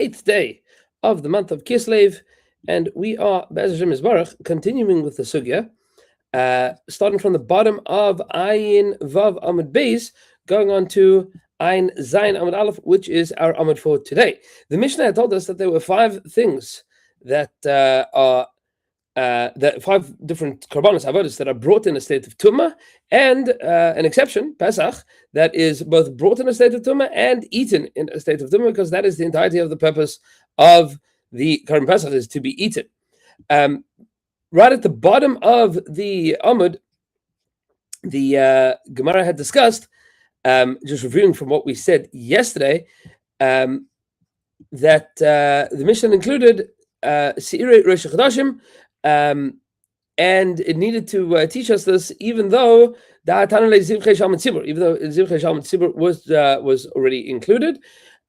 8th day of the month of Kislev, and we are, Be'ez Hashem Yisbarach, continuing with the sugya, starting from the bottom of Ayin Vav Amud Beis, going on to Ayin Zayin Amud Aleph, which is our Amud for today. The Mishnah had told us that there were 5 things that are the 5 different korbanos avodas that are brought in a state of tumah, and an exception, Pesach, that is both brought in a state of tumah and eaten in a state of tumah, because that is the entirety of the purpose of the Korban Pesach, is to be eaten. Right at the bottom of the Amud, the Gemara had discussed, just reviewing from what we said yesterday, that the Mishnah included Seirei Rosh Chodashim, and it needed to teach us this, even though Zivchei Shalom Tzibur was already included.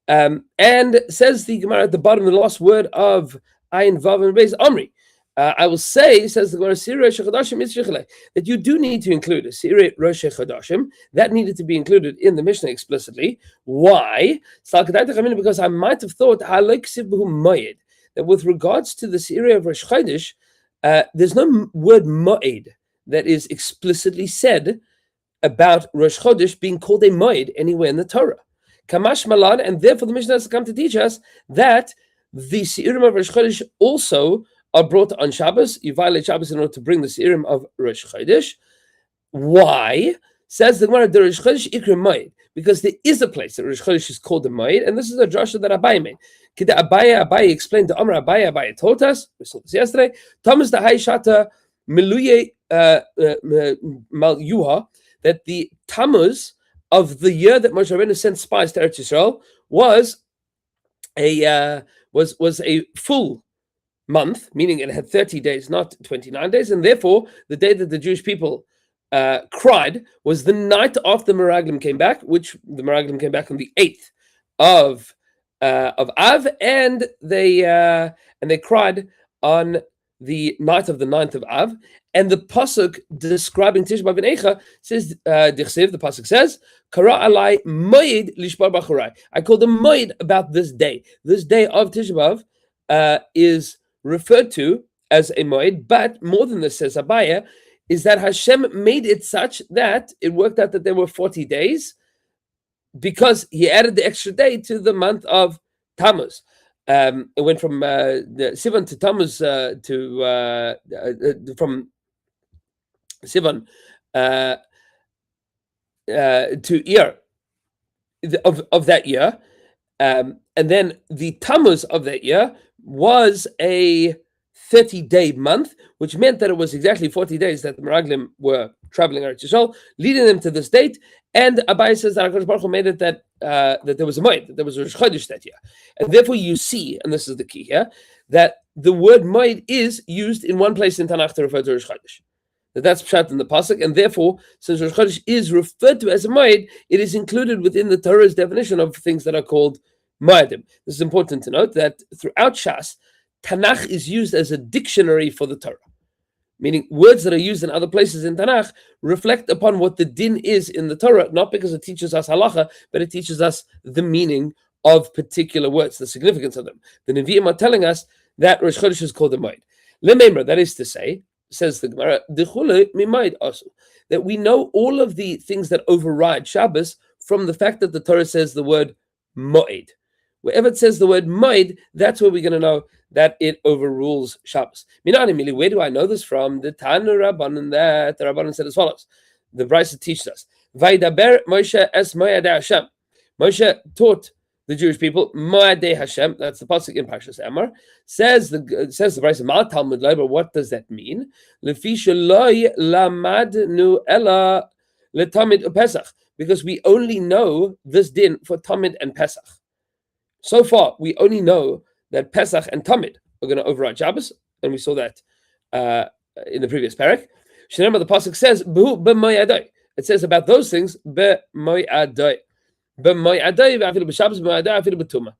And says the Gemara at the bottom, the last word of Ayin Vav and Beis, Amri. I will say, says the Gemara, Seirei Rosh Chodashim is Shichle, that you do need to include a Seirei Rosh Chodashim. That needed to be included in the Mishnah explicitly. Why? Because I might have thought that with regards to this area of Rosh Chodesh, there's no word Moed that is explicitly said about Rosh Chodesh being called a Moed anywhere in the Torah. Kamash Malan, and therefore the Mishnah has come to teach us that the Seirim of Rosh Chodesh also are brought on Shabbos. You violate Shabbos in order to bring the Seirim of Rosh Chodesh. Why? Says the Gemara, the Rosh Chodesh Ikra Moed, because there is a place that Rosh Chodesh is called a Moed, and this is a drasha that Abaye made. Abaye explained to Amr, Abaye taught us, we saw this yesterday, Thomas the Hai Shata Miluye Mal Yuha, that the Tammuz of the year that Moshe Rabbeinu sent spies to Eretz Yisrael was a full month, meaning it had 30 days, not 29 days, and therefore the day that the Jewish people cried was the night after the Meraglim came back, which the Meraglim came back on the 8th of Av, and they cried on the night of the 9th of Av. And the pasuk describing Tisha B'av in Eicha says, Dirshu, the pasuk says, Kara alai moed lishbar bachurai. I called a moed about this day. This day of Tisha B'av is referred to as a moed, but more than this, says Abaye, is that Hashem made it such that it worked out that there were 40 days, because he added the extra day to the month of Tammuz. It went from Sivan to Tammuz from Sivan to Iyar of that year, and then the Tammuz of that year was a 30-day month, which meant that it was exactly 40 days that the Meraglim were traveling Eretz Yisrael, leading them to this date. And Abaye says that HaKadosh Baruch Hu made it that there was a Moed, that there was a Rosh Chodesh that year. And therefore you see, and this is the key here, that the word Moed is used in one place in Tanakh to refer to Rosh Chodesh. That's pshat in the pasuk, and therefore, since Rosh Chodesh is referred to as a Moed, it is included within the Torah's definition of things that are called Moedim. This is important to note, that throughout Shas, Tanakh is used as a dictionary for the Torah, meaning words that are used in other places in Tanakh reflect upon what the din is in the Torah, not because it teaches us halacha, but it teaches us the meaning of particular words, the significance of them. The Nevi'im are telling us that Rosh Chodesh is called a Moed. Lememra, that is to say, says the Gemara, that we know all of the things that override Shabbos from the fact that the Torah says the word Moed. Wherever it says the word Moed, that's where we're going to know that it overrules Shabbos. Minani, where do I know this from? The Tanu Rabbanan, that the Rabbanan said as follows. The Brisa teaches us. Vaidaber Moshe es Moedei Hashem. Moshe taught the Jewish people Moedei Hashem. That's the pasuk in Parshas Emor. Says the Brisa, Ma Talmud Leiber. What does that mean? Lefi sheloi lamadnu ela letamid uPesach. Because we only know this din for Tamid and Pesach. So far, we only know that Pesach and Tamid are going to override Shabbos, and we saw that in the previous parak. Shenema, the pasuk says, "B'hu b'moyadai." It says about those things, b'moyadai, b'moyadai, v'afilu b'Shabbos, b'moyadai, afilu b'tumah.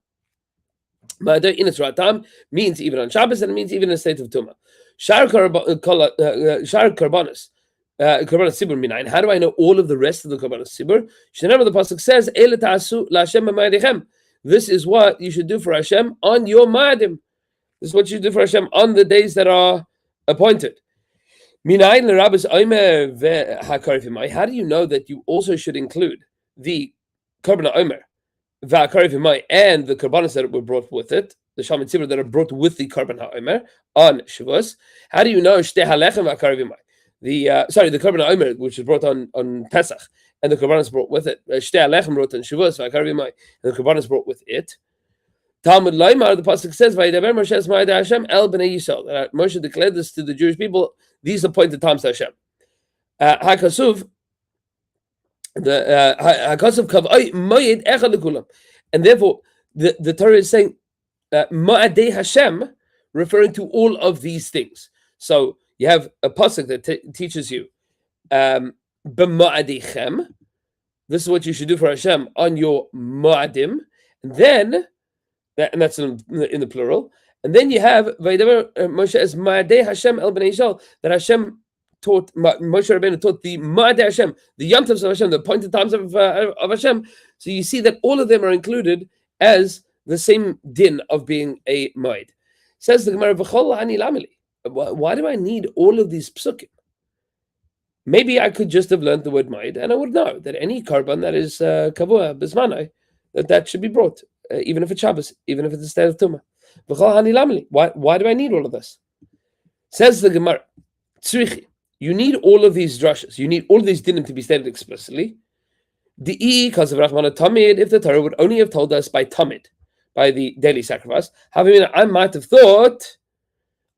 Moyadai in its right time means even on Shabbos, and it means even in a state of tumah. Shar karbanos. Korbanos Sibur minayin. How do I know all of the rest of the Korbanos Sibur? Shenema, the pasuk says, "Ele ta'asu la'Hashem b'moyadechem." This is what you should do for Hashem on your Ma'adim. This is what you do for Hashem on the days that are appointed. How do you know that you also should include the Korban HaOmer, and the Korbanos that were brought with it, the Shalom Tzibur that are brought with the Korban HaOmer on Shavuos? How do you know the Korban HaOmer, which is brought on Pesach, and the Korbanos brought with it? Shtei HaLechem brought on Shavuos, and the Korbanos brought with it. Talmud Laimar, the pasuk says, "Vayidaber Moshe es ma'adei Hashem el bnei Yisrael." That Moshe declared this to the Jewish people. These appointed times to Hashem. Hakasuv, the Hakasuv kavai moed echad lekulam, and therefore the Torah is saying ma'adei Hashem, referring to all of these things. So you have a pasuk that teaches you b'ma'adeichem. This is what you should do for Hashem on your ma'adim, and then. And that's in the plural. And then you have Moshe as Ma'adei Hashem el bnei Yisrael, that Hashem taught, Moshe Rabbeinu taught the Ma'adei Hashem, the Yom Tovs of Hashem, the appointed times of Hashem. So you see that all of them are included as the same din of being a Ma'ad. Says the Gemara, V'chol ani lameli. Why do I need all of these psukim? Maybe I could just have learned the word Ma'ad, and I would know that any korban that is kavua bismanai, that should be brought. Even if it's Shabbos, even if it's a state of Tumah. Why do I need all of this? Says the Gemara, Tzrichi, you need all of these drushes. You need all of these dinim to be stated explicitly. Because of Rahman Tamid, if the Torah would only have told us by Tamid, by the daily sacrifice, I might have thought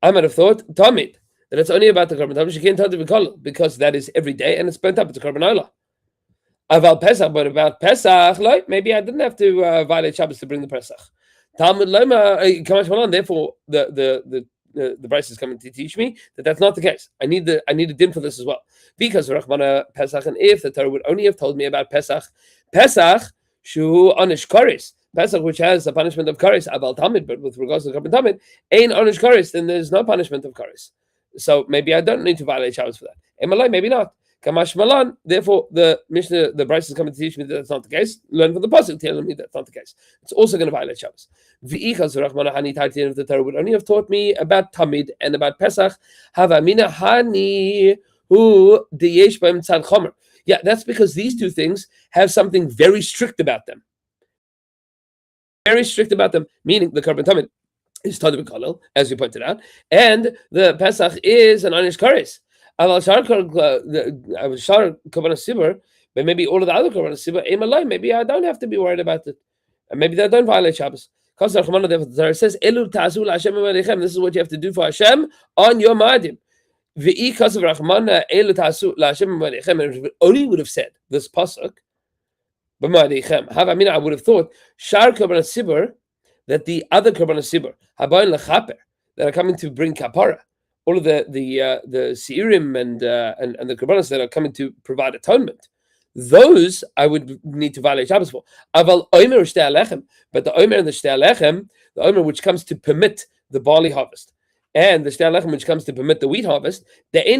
Tamid, that it's only about the Korban Tamid. She can't tell the because that is every day and it's burnt up. It's a Korban Olah. Aval Pesach, but about Pesach, like maybe I didn't have to violate Shabbos to bring the Pesach. Talmud Lema, therefore the Bryce is coming to teach me that that's not the case. I need a din for this as well, because Rachmana Pesach, and if the Torah would only have told me about Pesach shu onish karis, Pesach which has a punishment of karis, Aval Tamid, but with regards to the Korban Tamid, ain't onish karis, then there's no punishment of karis. So maybe I don't need to violate Shabbos for that. Emalai, maybe not. Kamash Malan, therefore the Mishnah, the Bryce is coming to teach me that that's not the case. Learn from the pasuk telling me that's not the case. It's also going to violate Shabbos. V'ichas Rachmana Hani Tartin, if the Torah would only have taught me about Tamid and about Pesach, Havamina Hani Hu Deyesh B'Em Tzad Chomer. Yeah, that's because these two things have something very strict about them. Very strict about them, meaning the Korban Tamid is Tadu B'Kolel, as you pointed out, and the Pesach is an Anish Kares. I was Korban Sibur, but maybe all of the other Korban Sibur, maybe I don't have to be worried about it. And maybe they don't violate Shabbos. Because the Torah says, this is what you have to do for Hashem on your Ma'adim. If it only would have said this pasuk, I would have thought Shar Korban Sibur, that the other Korban Sibur, that are coming to bring kapara, all of the Seirim and the Korbanos that are coming to provide atonement, those I would need to violate Shabbos for. Aval Omer Shtei HaLechem, but the Omer and the Shtei HaLechem, the Omer which comes to permit the barley harvest, and the Shtei HaLechem which comes to permit the wheat harvest, they're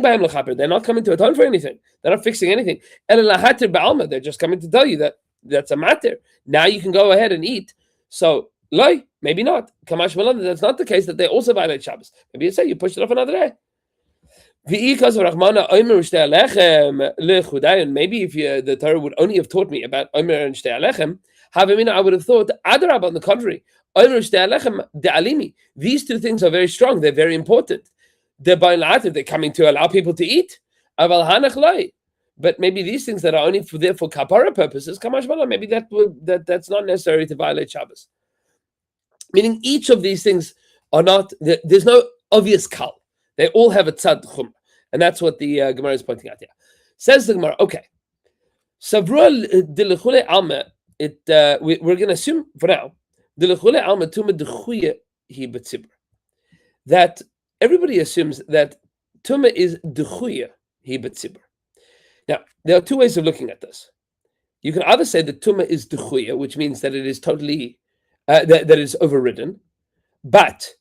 not coming to atone for anything. They're not fixing anything. They're just coming to tell you that that's a matter. Now you can go ahead and eat. So maybe not. Kamash Malan, that's not the case, that they also violate Shabbos. Maybe you say you push it off another day. Maybe if the Torah would only have taught me about Omer and Shtei HaLechem, I would have thought, Adarab, on the contrary, Omer Shtei HaLechem de'alimi. These two things are very strong. They're very important. They're coming to allow people to eat. But maybe these things that are only there for kapara purposes, Kamash Malan, maybe that's not necessary to violate Shabbos. Meaning each of these things are not, there's no obvious kal. They all have a tzad chum. And that's what the Gemara is pointing out here. Says the Gemara, okay. Savrul dilechule alma, we're going to assume for now, dilechule alma tuma dechuye hi betzibur. That everybody assumes that tuma is dechuye hi betzibur. Now, there are two ways of looking at this. You can either say that tuma is dechuye, which means that it is totally that is overridden, but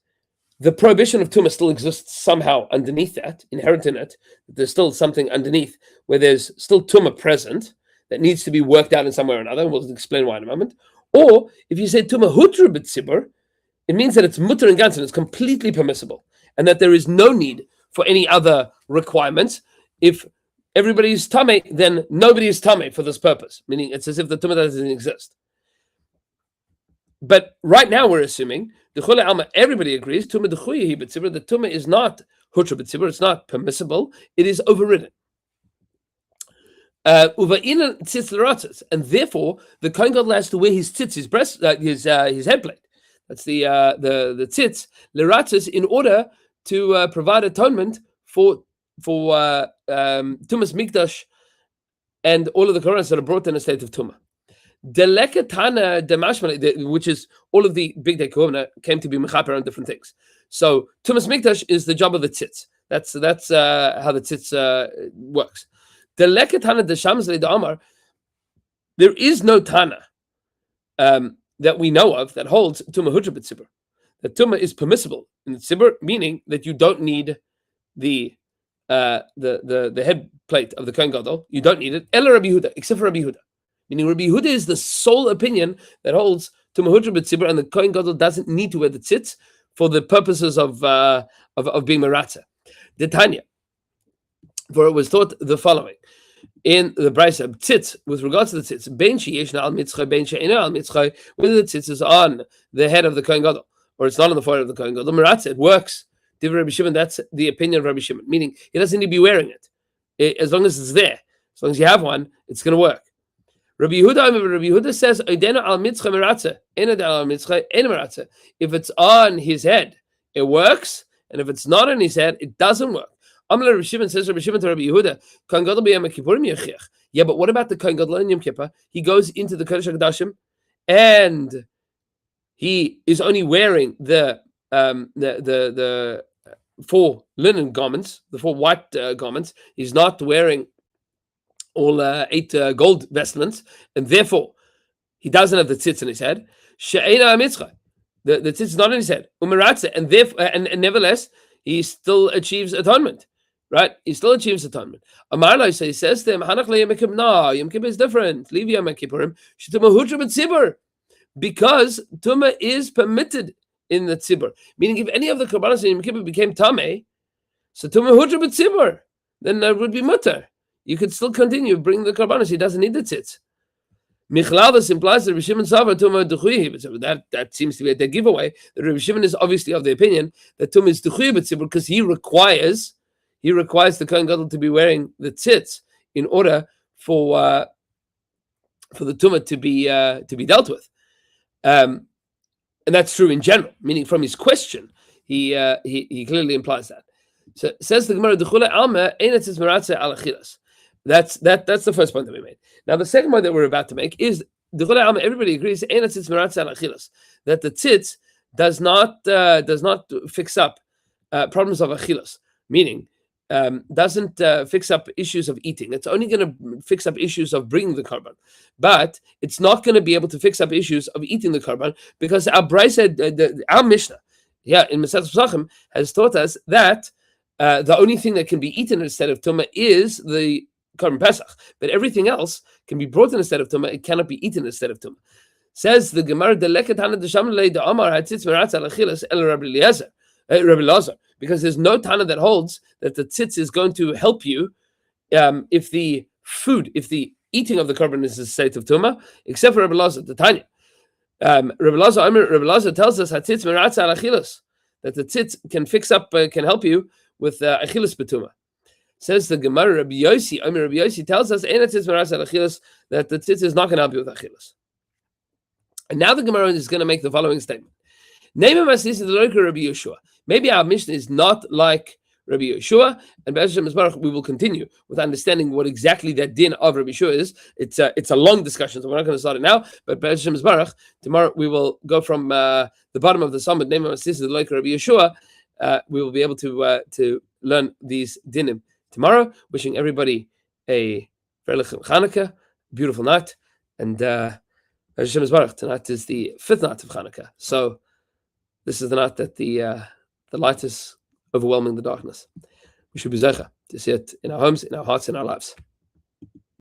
the prohibition of tumah still exists somehow underneath that, inherent in it. There's still something underneath where there's still tumah present that needs to be worked out in some way or another. We'll explain why in a moment. Or if you say tuma hutra b'tzibur, it means that it's mutter and ganzen, it's completely permissible, and that there is no need for any other requirements. If everybody is tameh, then nobody is tameh for this purpose, meaning it's as if the tumah doesn't exist. But right now we're assuming the chule alma, everybody agrees tuma dechuyi b'tzibur. The tumah is not hutra b'tzibur, it's not permissible, it is overridden. And therefore the kohen gadol has to wear his tzitz, his breast, his headplate. That's the tzitz leratzis, in order to provide atonement for tumas mikdash and all of the korbanos that are brought in a state of tumah. Which is all of the big day korban came to be mechaper on different things. So tumas mikdash is the job of the tzitz. That's how the tzitz works. There is no tana that we know of that holds tumah hutra b'tzibur. That tumah is permissible in the tzibur, meaning that you don't need the head plate of the kohen gadol. You don't need it. Ela Rabbi Yehuda, except for Rabbi Yehuda. Meaning Rabbi Yehuda is the sole opinion that holds tumah hutra b'tzibur, and the kohen gadol doesn't need to wear the tzitz for the purposes of being meratza. The Tanya, for it was thought the following in the Brisa, tzitz, with regards to the tzitz, ben sheyeshna al mitzchay, ben she'ena al mitzchay, whether the tzitz is on the head of the kohen gadol or it's not on the forehead of the kohen gadol, meratza, it works. Rabbi Shimon, that's the opinion of Rabbi Shimon, meaning he doesn't need to be wearing it. As long as it's there, as long as you have one, it's going to work. Rabbi Yehuda says, al mitzchay meratza, ena al mitzchay, ena meratza. If it's on his head, it works, and if it's not on his head, it doesn't work. Rabbi Shimon says, Rabbi Shimon to Rabbi Yehuda, Kohen Gadol b'Yom Kippurim yechiach. Yeah, but what about the Kohen Gadol in Yom Kippur? He goes into the Kodesh HaKodashim, and he is only wearing the 4 linen garments, the 4 white garments. He's not wearing all 8 gold vestments, and therefore he doesn't have the tzitz in his head. She'ena mitzchay. The tzitz is not in his head. Umeratze, and therefore, and nevertheless, he still achieves atonement. Right? He still achieves atonement. Amarlo, so he says to him, Hanach le Yom Kippur. No, Yom Kippur is different. Leave Yom Kippurim. Shetumah hutra b'tzibur. Because tumah is permitted in the tzibur. Meaning, if any of the korbanos in Yom Kippur became tameh, so tumah hutra b'tzibur, then that would be mutter. You could still continue bringing the korbanos. He doesn't need the tzitz. Michlal, this implies that Rabbi Shimon Sava tumah duchuyi b'tzibur. That seems to be a dead giveaway. That Rabbi Shimon is obviously of the opinion that tumah is duchuyi b'tzibur because he requires the kohen gadol to be wearing the tzitz in order for the tumah to be dealt with, and that's true in general. Meaning, from his question, he clearly implies that. So says the Gemara, "D'chule alma ein tzitz meratze al achilas." That's the first point that we made. Now the second point that we're about to make is d'chule alma. Everybody agrees ein tzitz meratze al achilas, that the tzitz does not fix up problems of achilas, meaning. Doesn't fix up issues of eating. It's only going to fix up issues of bringing the korban, but it's not going to be able to fix up issues of eating the korban because our Brisa, our Mishnah, in Maseches Pesachim, has taught us that the only thing that can be eaten instead of tumah is the korban Pesach, but everything else can be brought in instead of tumah. It cannot be eaten instead of tumah. Says the Gemara, Rabbi Lazar, because there's no Tana that holds that the tzitz is going to help you if the eating of the korban is a state of tumah, except for Rabbi Lazar, the Tanya. Rabbi Lazar tells us that the tzitz can fix up, can help you with achilas betuma. Says the Gemara, Rabbi Yosi tells us that the tzitz is not going to help you with achilas. And now the Gemara is going to make the following statement. Maybe our Mishnah is not like Rabbi Yeshua, and Pesachim we will continue with understanding what exactly that din of Rabbi Yeshua is. It's a long discussion, so we're not going to start it now. But Pesachim tomorrow we will go from the bottom of the summit. Maybe our sister like Rabbi Yeshua. We will be able to learn these dinim tomorrow. Wishing everybody a very Chanukah, beautiful night, and tonight is the 5th night of Chanukah. So this is the night that the light is overwhelming the darkness. We should be zeicha to see it in our homes, in our hearts, in our lives.